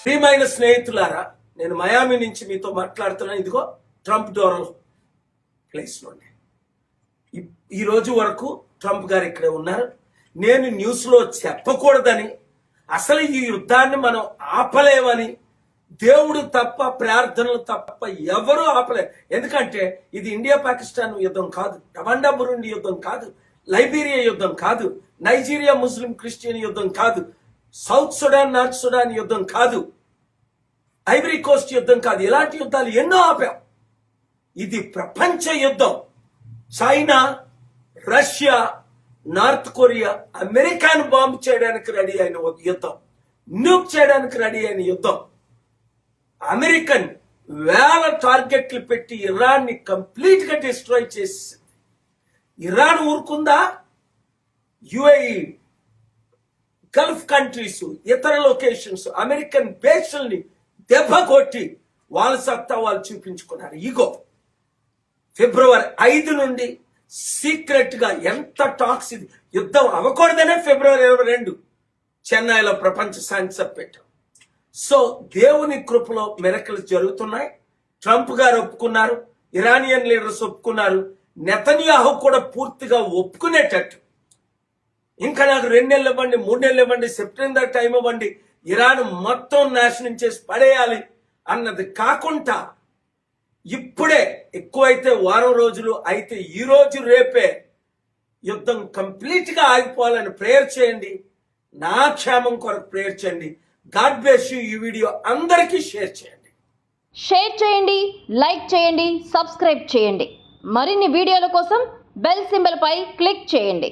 ప్రియమైన స్నేహితులారా, నేను మయామి నుంచి మీతో మాట్లాడుతున్నాను. ఇదిగో ట్రంప్ డోరల్ ప్లేస్ నుండి. ఈ రోజు వరకు ట్రంప్ గారు ఇక్కడే ఉన్నారు. నేను న్యూస్లో చెప్పకూడదని, అసలు ఈ యుద్ధాన్ని మనం ఆపలేమని, దేవుడు తప్ప, ప్రార్థనలు తప్ప ఎవరూ ఆపలేరు. ఎందుకంటే ఇది ఇండియా పాకిస్తాన్ యుద్ధం కాదు, రవాండా బురుండి యుద్ధం కాదు, లైబీరియా యుద్ధం కాదు, నైజీరియా ముస్లిం క్రిస్టియన్ యుద్ధం కాదు, సౌత్ సుడాన్ నార్త్ సుడాన్ యుద్ధం కాదు, ఐవరీ కోస్ట్ యుద్ధం కాదు. ఇలాంటి యుద్ధాలు ఎన్నో ఆపాం. ఇది ప్రపంచ యుద్ధం. చైనా, రష్యా, నార్త్ కొరియా అమెరికాను బాంబు చేయడానికి రెడీ అయిన యుద్ధం, న్యూక్ చేయడానికి రెడీ అయిన యుద్ధం. అమెరికన్ వేల టార్గెట్లు పెట్టి ఇరాన్ ని కంప్లీట్ గా డిస్ట్రాయ్ చేసింది. ఇరాన్ ఊరుకుందా? యుఏఈ, గల్ఫ్ కంట్రీస్, ఇతర లొకేషన్స్ అమెరికన్ బేస్ల్ని దెబ్బ కొట్టి వాళ్ళ సత్తా వాళ్ళు చూపించుకున్నారు. ఇగో ఫిబ్రవరి 5 నుండి సీక్రెట్ గా ఎంత టాక్స్, ఇది యుద్ధం అవ్వకూడదనే ఫిబ్రవరి 22 చెన్నైలో ప్రపంచ శాంతి సభ పెట్టాం. సో దేవుని కృపలో మిరకల్స్ జరుగుతున్నాయి. ట్రంప్ గారు ఒప్పుకున్నారు, ఇరానియన్ లీడర్స్ ఒప్పుకున్నారు, నెతన్యాహు కూడా పూర్తిగా ఒప్పుకునేటట్టు. ఇంకా నాకు 2 నెలలు ఇవ్వండి, 3 నెలలు ఇవ్వండి, సెప్టెంబర్ టైం ఇవ్వండి, ఇరాన్ మొత్తం నాశనం చేసి పడేయాలి అన్నది కాకుండా, ఇప్పుడే ఎక్కువైతే వారం రోజులు అయితే ఈ రోజు రేపే యుద్ధం కంప్లీట్ గా ఆగిపోవాలని ప్రేయర్ చేయండి. నా క్షేమం కొరకు ప్రేయర్ చేయండి. God bless you. ఈ వీడియో అందరికీ షేర్ చేయండి, లైక్ చేయండి, సబ్స్క్రైబ్ చేయండి. మరిన్ని వీడియోల కోసం బెల్ సింబల్ పై క్లిక్ చేయండి.